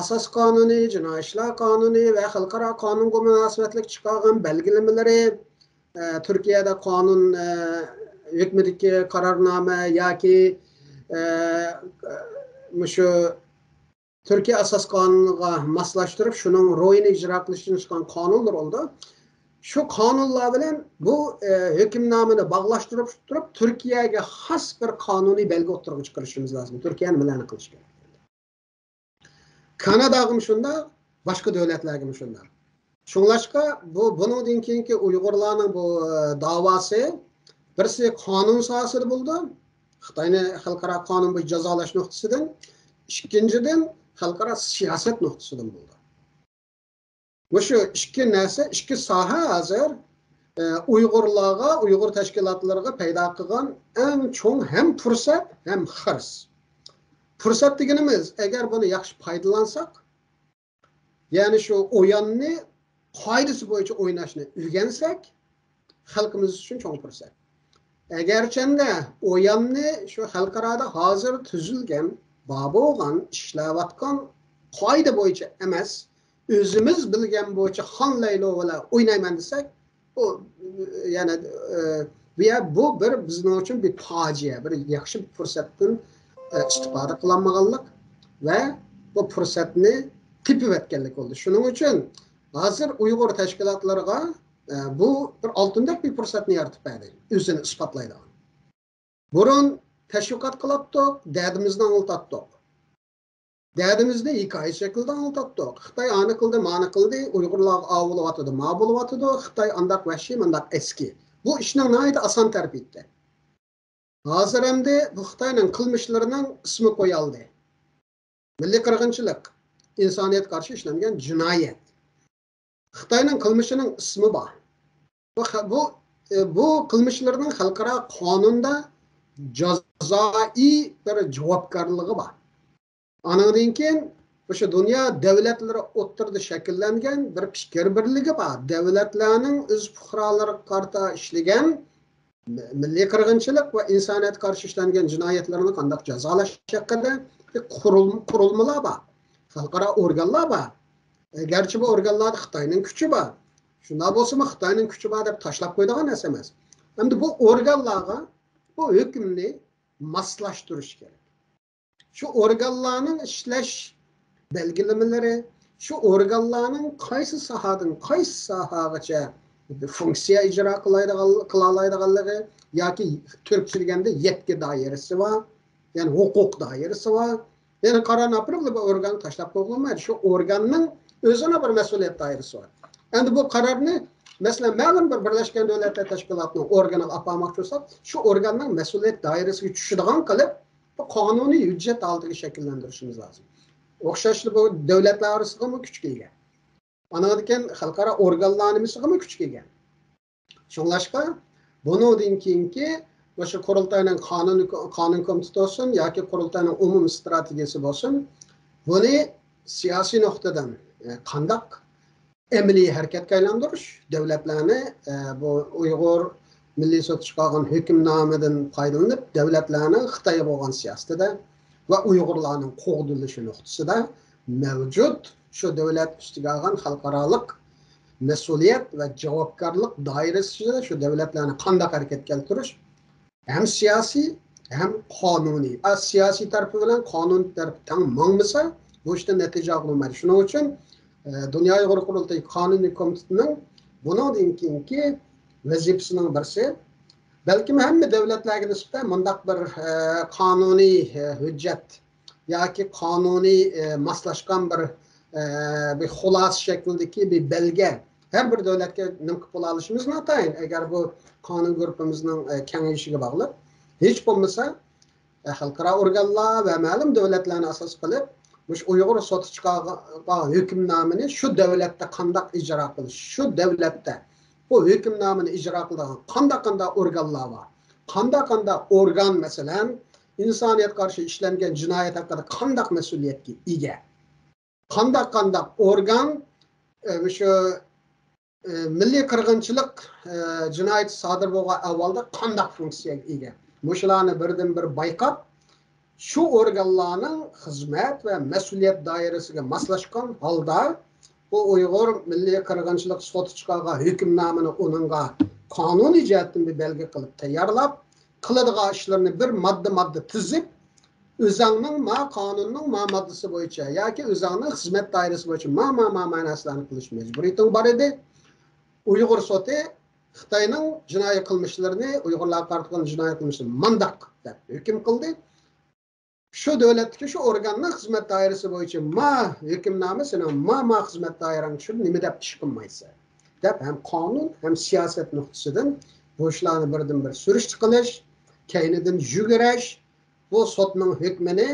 asos qonuni, jinoiy ishlar qonuni ve xalqaro qonunga munosabatlik chiqargan belgilamalari, Türkiye'de kanun hükmedeki kararname yoki şu Türkiye asas kanununa maslaştırıp şunun royunu icra qilish uchun chiqqan qonunlar oldu. Şu kanunlar bilan bu hükümnameni bağlaştırıp tutup Türkiye'ye has bir kanuni belge o'tirib chiqarishimiz lazım. Türkiye'nin bilani qilish kerak. Kanada'gım şunda, başka devletlergim şunda. Şunlaşqa bunun keyinki Uyg'urlarning bu davası birisi kanun sohasida bo'ldi. Xitoyni xalqaro qonun bo'yicha jazolash nuqtasidan, ikkinchidan xalqaro siyosat nuqtasidan bo'ldi. Şu iki narsa, iki soha hozir Uyg'urlarga, Uyg'ur tashkilotlariga paydo qilgan eng cho'ng ham fursat, ham hirs. Fursat deganimiz, agar buni yaxshi foydalansak, ya'ni shu o'yinni qoidasi bo'yicha o'ynashni o'rgansak, xalqimiz uchun cho'ng fursat. Agarchanda o'yinni shu xalqaroda hozir tuzilgan, bo'lgan, ishlayotgan qoida bo'yicha emas, o'zimiz bilgan bo'yicha xonlaylo bilan o'ynayman desak, bu yana bu bir bizning uchun bir fojia, bir yaxshi fursatdan istifoda qilolmaganlik va bu fursatni tepib o'tganlik bo'ldi. Shuning uchun hozir Uyg'ur tashkilotlariga bu bir oltindek bir fursatni yaratib berdi, o'zini isbotlaydi. Burun tashviqot qilatdik, dardimizni anglatdik. Derdimizni hikoya shaklida anlatdik. Xitoy ani qildi, mani qildi, Uyg'urlar avlayotdi, ma bo'layotdi, Xitoy andaq vahshiy, mandaq eski. Bu ishning nihoyat oson taraf etdi. Hozir hamda bu Xitoyning qilmishlarining ismi qo'yildi. Milliy qirg'inchilik, insoniyat qarshi ishlangan jinoyat. Xitoyning qilmishining ismi bor. Bu qilmishlarning xalqaro qonunda jazoi bir javobgarligi bor. Andan keyin o'sha dunyo davlatlari o'rtasida shakllangan bir fikr birligi bor. Davlatlarning o'z fuqarolariga qarata ishlagan milliy qirg'inchilik va insoniyat qarshi ishlangan jinoyatlarni qanday jazolash haqida qurilmalar bor. Xalqaro organlar bor. Garchi bu organlarda Xitoyning kuchi bor. Shunday bo'lsa-mu Xitoyning kuchi bor deb tashlab qo'ydigan narsa emas. Endi bu organlarga bu hukmni moslashtirish kerak. Şu organlarning ishlash belgilamalari, şu organlarning qaysi sohadan qaysi sohagacha funksiya ijro qila oladiganligi yoki turkchilganda yetki doirasi bor, ya'ni huquq doirasi bor. Ya'ni qaror april bu organ tashlab qo'yilmaydi. Shu organning o'zini bir mas'uliyat doirasi bor. Endi bu qarorni masalan ma'lum bir Birlashgan Davlatlar Tashkilotining organiga olib bormoqchi bo'lsak, shu organning mas'uliyat doirasiga tushadigan qilib bu qonuniy hujjat oldiga shakllantirishimiz lozim. O'xshashli bu davlatlar orasida ham kuchga ega. Anadan xalqaro organlarimiz ham kuchga ega. Shunlashqa bundan keyingi o'sha qurultayning qonun komiteti bo'lsin yoki qurultayning umumiy strategiyasi bo'lsin, buni siyosiy nuqtadan qandaq amaliy harakatga aylantirish, davlatlarni bu Uyg'ur milliy sud chiqargan hukmnomadan foydalanib, davlatlarning Xitoyga bo'lgan siyosatida va Uyg'urlarning qo'g'dilishi nuqtasida mavjud shu davlat ustiga olgan xalqaroliq mas'uliyat va javobgarlik doirasida shu davlatlarni qanday harakatga keltirish hem siyosiy hem qonuniy. Siyosiy tarafi bilan qonun tarafi tang mangmasa bu ishda natija olmaydi. Shuning uchun Dünya Uyg'ur Qurultayi Qonuniy komitetining bundan keyingi vazifasining birisi balkim hamma davlatlarga nisbatan mundaq bir qonuniy hujjat yoki qonuniy moslashgan bir xulosa shaklidagi bir belge her bir davlatga nim qilib olishimiz notayin agar bu qonun guruhimizning kengayishiga bog'liq. Hech bo'lmasa xalqaro organlar va ma'lum davlatlarni asos qilib Muş Uyghur soti chiqargan hukmnomani shu davlatda qanday ijro qilish, shu davlatda bu hukmnomani ijro qiladigan qanday organlar bor. Qanday organ masalan insoniyat qarshi ishlangan jinoyat haqida qanday mas'uliyatga ega. Qanday organ shu milliy qirg'inchilik jinoyat sodir bo'lgan avvalda qanday funksiyaga ega. Mushlarni birdan bir bayqab şu organlarning xizmat va mas'uliyat doirasiga moslashgan holda bu Uyg'ur milliy qirg'inchilik soti chiqargan hukmnomani uningga qonuniy jihatdan bir belgi qilib tayyorlab, qiladigan ishlarni bir modda tizib, o'zingning qonunning moddasi bo'yicha yoki o'zingning xizmat doirasi bo'yicha ma'noslarni qilish majburiyating bor edi. Uyg'ur soti Xitoyning jinoiy qilmishlarini, Uyg'urlarga qarshi jinoiy qilmishlarini mandaq deb hukm qildi. Şu devletki şu organning xizmat doirasi bo'yicha hukmnoma seni xizmat doirang shu nima deb ish qilmaysa deb ham qonun ham siyosat nuqtasidan bu ishlarni birdan bir surishti qilish, keynidan yugurish, bu sotning hukmini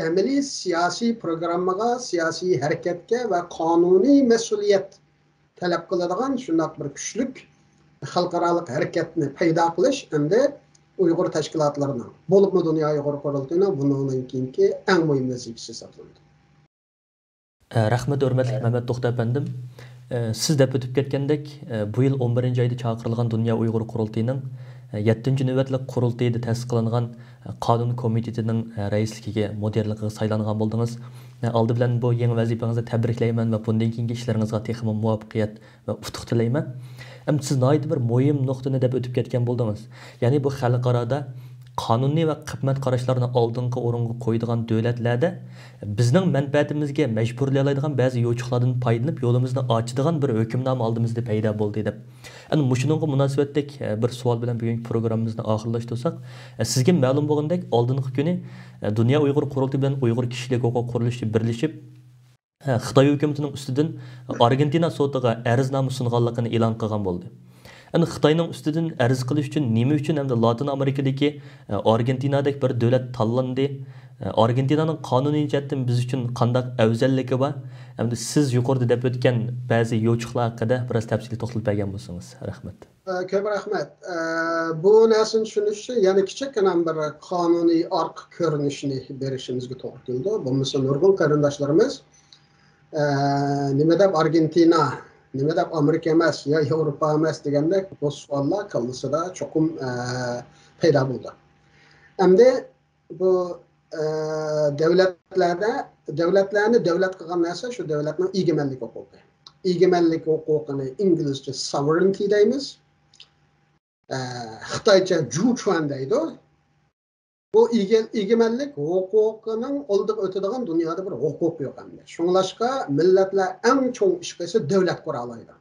amaliy siyosiy programmaga, siyosiy harakatga va qonuniy mas'uliyat talab qiladigan shundoq bir kuchlik xalqarалық harakatni paydo qilish endi Uyg'ur tashkilotlarining bo'libmi dunyo Uyg'ur qurultiyining bundan keyingi eng muhim vazifasi hisoblanadi. Rahmat hurmatli Mehmet To'xta efendim. Siz deb o'tib ketgandek, bu yil 11 oyda chaqirilgan Dunyo Uyg'ur qurultiyining 7 navbatli qurultiyida ta'sis qilingan qonun komitetining raisligiga mudirligiga saylangan bo'ldingiz. Aldı bilan bu yangi vazifangizni tabriklayman va bundan keyingi ishlaringizga texmo muvaffaqiyat va utuq tilayman. Hem siz nayet bir muhim nuqtani deb o'tib ketgan bo'ldingiz. Ya'ni bu xalqarada qonuniy va qimmat qarashlarni oldingi o'ringa qo'yadigan davlatlarda bizning manfaatimizga majburlaydigan ba'zi yo'lchilardan foydalanib yo'limizni ochadigan bir hukmnoma oldimizda paydo bo'ldi deb. Ana shuningga munosabatlik bir savol bilan bugungi programmamizni oxirlashtirsak, sizga ma'lum bo'lgandek oldingi kuni Dunyo Uyg'ur qurultiyi bilan Uyg'ur kishilik huquq qurilishi birlashib Xitoy hukumatining ustidan Argentina sotiga ariznoma sunganligini e'lon qilgan bo'ldi. Yani Xitoyning ustidan arz qilish uchun nima uchun hamda Latin Amerikadagi Argentinadagi bir davlat tanlandi? Argentinaning qonuniy jihatdan biz uchun qanday afzalligi bor? Hamda siz yuqorida deb o'tgan ba'zi yo'chiqlar haqida biroz tafsilga to'xtalib bergan bo'lsangiz, rahmat. Ko'p rahmat. Bu narsani tushunish uchun yana kichikgina bir qonuniy orqa ko'rinishini berishimizga to'g'ri keldi. Bo'lmasa nurg'un qarindoshlarimiz nima deb Argentina, nima deb Amerika emas yo Yevropa emas deganda bu savollar qalbisida cho'qim paydo bo'ldi. Endi bu davlatlarni davlat qilgan narsa shu davlatning egemenlik huquqi. Egemenlik huquqini inglizcha sovereignty deymiz. Xitoycha juchuan deydi. Bu egemenlik huquqining oldiga o'tadigan dunyoda bir huquq yo'q endi. Shunglashqa millatlar eng cho'ng ish qilsa davlat qura oladi.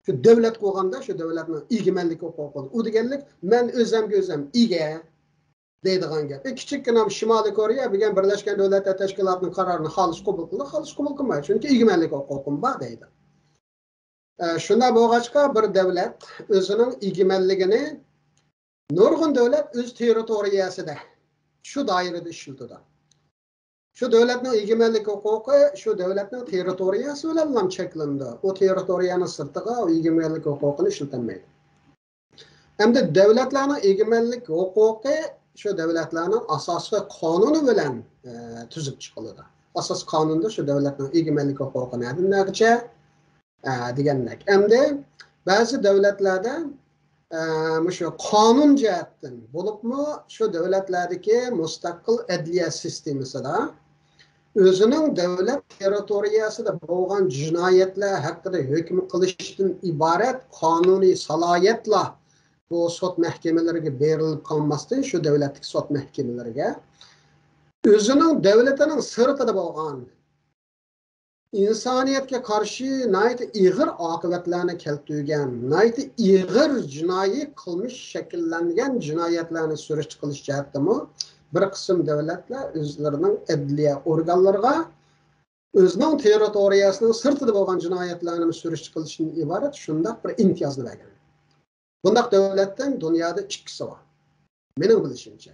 Shu davlat qo'yganda shu davlatning egemenlik huquqi. U deganlik men o'zimga o'zim ega deydigan gap. Kichikkina Shimoliy Koreya degan Birlashgan Davlatlar Tashkilotining qarorini xolis qabul qildi, xolis qabul qilmaydi. Chunki egemenlik huquqim bor deydi. Shunda bo'lg'achqa bir davlat o'zining egemenligini nurg'un davlat o'z territoriyasida shu doirada ishlatadi. Shu davlatning egemenlik huquqi shu davlatning territoriyasi bilan ham cheklandi. O territoriyaning sirtiga egemenlik huquqini ishlatilmaydi. Hamda davlatlarning egemenlik huquqi shu davlatlarning asosiy qonuni bilan tuzib chiqiladi. Asos qonunda shu davlatning egemenlik huquqini adinlarcha deganlik. Hamda ba'zi davlatlarda shu qonun jihatdan bo'libmi shu davlatlardagi mustaqil adliya sistemasida o'zining davlat territoriyasida bo'lgan jinoyatlar haqida hukm qilishdan iborat qonuniy salohiyatlar bu sud mahkamalariga berilib qolmasdan shu davlatning sud mahkamalariga o'zining davlatining sirtida bo'lgan insoniyatga qarshi nayt ig'ir oqibatlarni keltirgan, nayt ig'ir jinoiy qilmish shakllangan jinoyatlarni surish qilish jihatdami bir qism davlatlar o'zlarining adliya organlariga o'zining territoriyasining sirtida bo'lgan jinoyatlarni surish qilishdan iborat shunday bir imtiyozni bergan. Bunday davlatdan dunyoda ikkisi bor. Mening bilishimcha.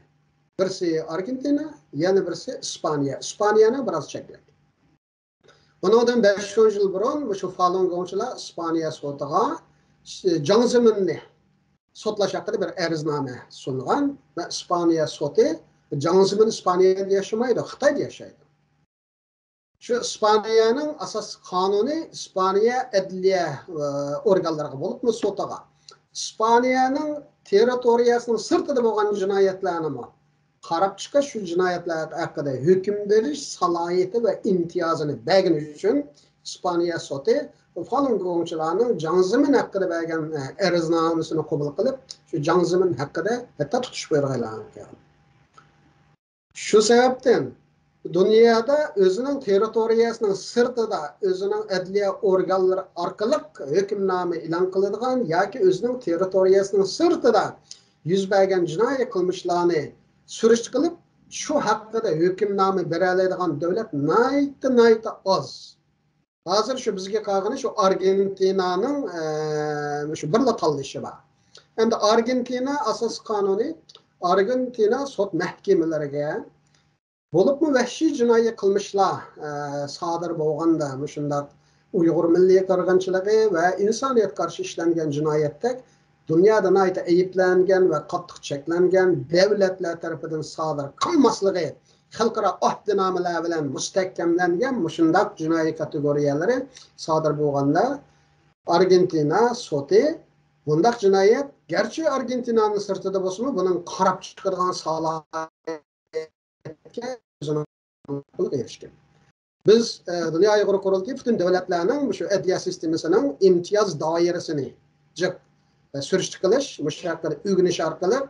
Birisi Argentina, yana birisi Ispaniya. Ispaniyani biroz chekladi. Bundan 5 yıl burun şu Falun Gongchilar İspaniya sotiga Jiang Zeminni sotlash haqida bir ariznoma sungan va İspaniya soti Jiang Zemin İspaniyada yashamaydi, Xitoyda yashaydi. Shu İspaniyaning asosiy qonuni İspaniya adliya organlariga bo'libmi sotiga İspaniyaning territoriyasining sirtida bo'lgan jinoyatlarni qarab chiqish shu jinoyatlar haqida hukm berish salohiyati va imtiyozini bergani uchun İspaniya soti Falun Gongchilarning Jiang Zemin haqida bergan ariznomasini qabul qilib, shu Jiang Zemin haqida hatto tutish berganlar. Shu sababdan dunyoda o'zining territoriyasining sirtida o'zining adliya organlari orqali hukmnoma e'lon qiladigan yoki o'zining territoriyasining sirtida yuz bergan jinoiy qilmishlarni surish qilib shu haqida hukmnoma bera oladigan davlat nayta oz. Hozir shu bizga qolgani shu Argentinaning shu birla tanlashi bor. Endi Argentina asos qonuni Argentina sud mahkamalariga bo'libmi vahshiy jinoiy qilmishlar sodir bo'lganda shunday Uyghur milliy qirg'inchiligi va insoniyatga qarshi ishlangan jinoyatdek dunyoda nihoyatda ayiblangan va qattiq cheklangan davlatlar tarafidan sodir qilmasligi xalqaro ahdnomalar bilan mustahkamlangan shundoq jinoiy kategoriyalari sodir bo'lganda Argentina sudi bundaq jinoyat garchi Argentinaning sirtida bo'lsa-mu, buning qarab chiqargan salohiyatga erishgan. Biz Dünya Uyghur Qurultayı bütün devletlerinin şu adliya sisteminin imtiyaz dairesini sürüştü qilish, müşakkil ügünüş arkalı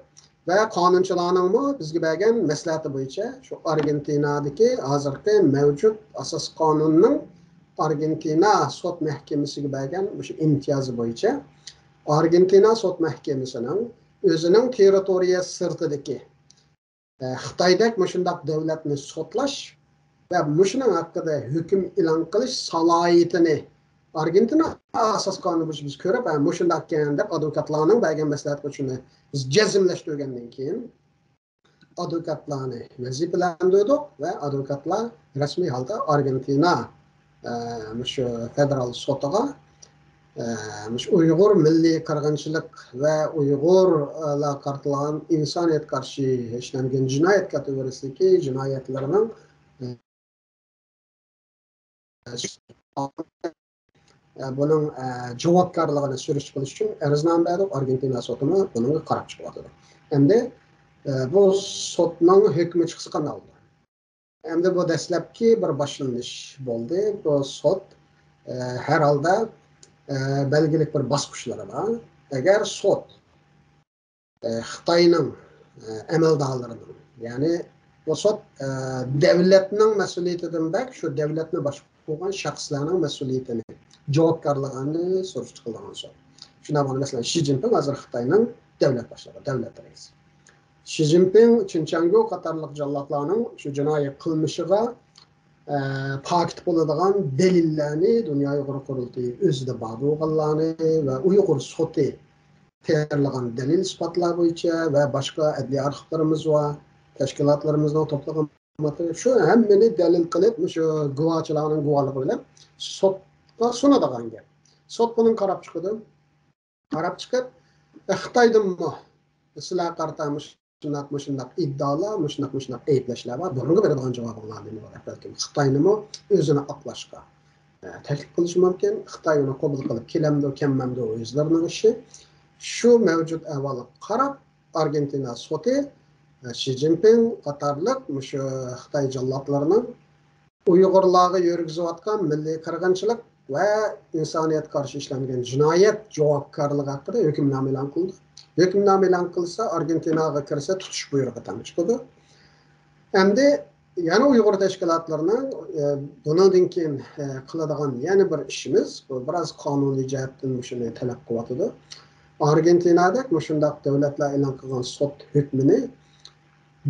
ve qonunchilarning bizga bergan maslahati bo'yicha şu Argentinadagi hozirgi mavjud asos qonunning Argentina sud mahkamasiga bergan şu imtiyozi bo'yicha Argentina sud mahkamasining o'zining territoriyasi sirtidagi Xitoydek shundoq davlatni sudlash ve muşunun hakkında hüküm ilan qilish salohiyatini Argentina asas qonuni biz ko'rib, muşundaq kelganda advokatlarning bergan maslahati uchun biz jazmlashtirgandan keyin advokatlarni vazifalantirdik ve advokatlar rasmiy holda Argentina şu federal sudiga Uyg'ur milliy qirg'inchilik va Uyg'urlar qartilgan insoniyat qarshi ishlangan jinoyat kategoriyasidagi jinoyatlarning bunun javobgarligini surish qilish uchun ariznoma berdik. Argentina sudi bunga qarab chiqyapti. Endi bu sudning hukmi chiqsa qanday bo'ldi? Endi bu dastlabki bir boshlanish bo'ldi. Bu sud har holda belgilik bir bosqichlari bor. Agar sud Xitoyning amaldorlarining, ya'ni bu sud davlatning mas'uliyatidan bak shu davlatni boshqargan shaxslarning mas'uliyatini javobgarligini surishtirgan sud. Shuna bo'lib masalan Xi Jinping hozir Xitoyning davlat boshlig'i, davlat raisi. Xi Jinping Chinchangu qatorliq jallodlarning shu jinoiy qilmishiga pakt bo'ladigan dalillarni Dünya Uyghur Qurultayı o'zida bor bo'lganlarni va Uyg'ur sudi tayyorlagan dalil isbotlar bo'yicha va boshqa adliya arxivlarimiz va tashkilotlarimizning to'plagan material shu hammani dalil qilib shu guvohchilarning guvohligi bilan sudga sunadigan gap. Sud buni qarab chiqdi. Qarab chiqib Xitoydanmi sizlar qartamish shundoq iddaolar, shundoq ayblashlar bor. Bunga beradigan javoblarni balki Xitoynimi o'zini oqlashga taklif qilish mumkin. Xitoy uni qabul qilib kelamdi, kelmamdi o'zlarining ishi. Shu mavjud ahvolga qarab Argentina sudi Xi Jinping qatorliq shu Xitoy jallodlarining Uyg'urlarga yurgizayotgan milliy qirg'inchilik va insoniyatga qarshi ishlangan jinoyat javobgarligi haqida hukmnoma e'lon qildi. Hukmnoma e'lon qilsa Argentinaga kirsa tutish buyrug'i ham chiqdi. Endi yana Uyg'ur tashkilotlarining bundan keyin qiladigan yana bir ishimiz bu biroz qonuniy jihatdan shuni talab qilyapti. Argentinada shundoq davlatlar e'lon qilgan sud hukmini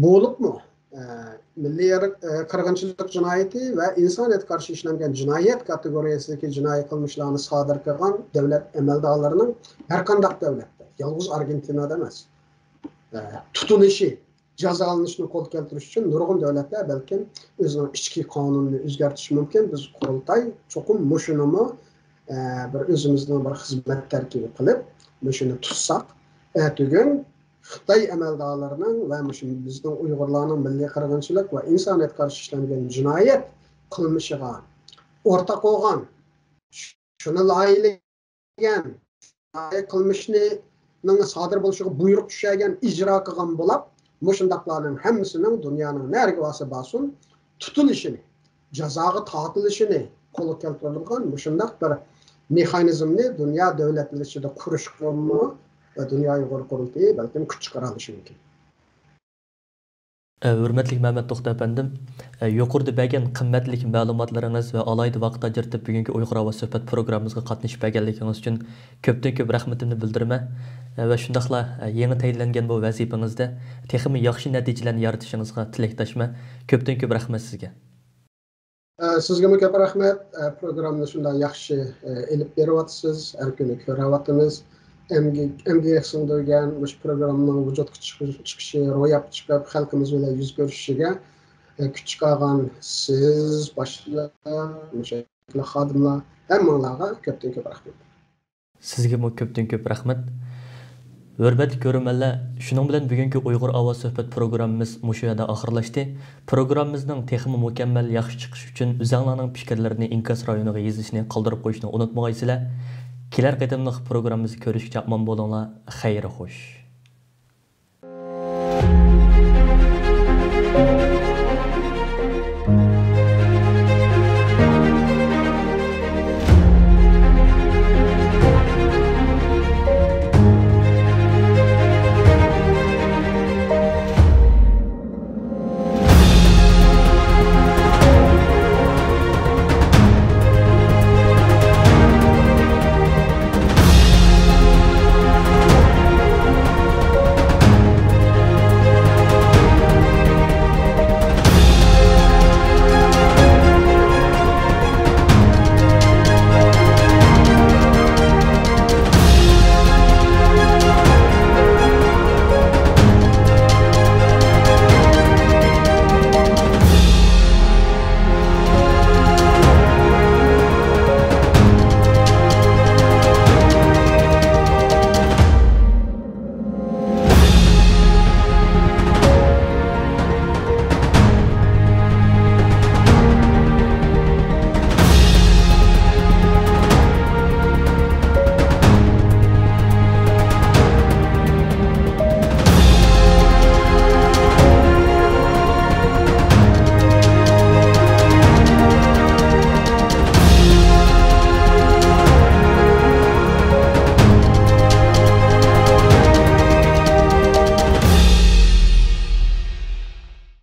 bo'libmi milliy qirg'inchilik jinoyati va insoniyatga qarshi ishlangan jinoyat kategoriyasidagi jinoiy qilmishlarni sodir qilgan davlat amaldorlarining har qanday davlatda, yolg'iz Argentinada emas, tutunishi, jazolanishni qo'l keltirish uchun nurg'un davlatlar balkim o'zining ichki qonunini o'zgartirishi mumkin. Biz qurultay cho'qim mushunimi bir o'zimizning bir xizmat tarkibi qilib, mushuni tutsak, tugun Xitoy amaldorlarining va bizning Uyg'urlarning milliy qirg'inchilik va insoniyatga qarshi ishlangan jinoyat qilmishiga o'rtaq bo'lgan, shuni loyihlagan, qilmishni sodir bo'lishiga buyruq tushagan, ijro qilgan bo'lib, shundaqlarning hammasining dunyoning nariga bo'lsa bo'lsin tutilishini, jazoga tortilishini qo'lga keltirilgan shundaq bir mexanizmni dunyo davlatlari ichida qurish ve Dünya Uyghur Qurultayı belki kuch chiqara olishi mumkin. Hurmatli Mehmet To'xta efendim, yuqorida bergan qimmatli ma'lumotlaringiz va alayda vaqt ajratib bugungi Uyg'ur ovoz suhbat programmamizga qatnashib berganligingiz uchun ko'pdan ko'p rahmatimni bildiraman va shundaqla yangi tayinlangan bu vazifangizda texmi yaxshi natijalarni yaratishingizga tilakdoshman. Ko'pdan ko'p rahmat sizga. Sizga ko'p rahmat. Programni shunday yaxshi elib beryapsiz, har kuni ko'ryapmiz. MDX singdirgan bu programning vujudga chiqishi, ro'yobga chiqib xalqimiz bilan yuz ko'rishishiga kuch chiqargan siz boshliq xodimlar hammalarga ko'pdan ko'p rahmat. Sizga ko'pdan ko'p rahmat. Hörmətli görürmənlər, şunun bilan bugünkü Uyğur Avaz söhbət proqramımız mushu yerda oxirlashdi. Proqramımızning texmi mukammal yaxshi chiqishi uchun o'zingizlarning fikrlarini inkas rayoniga yozishni qoldirib qo'yishni unutmaysizlar. Kelar qatimliq proqramimizni ko'rishgacha omon bo'linglar. Xayr xo'sh.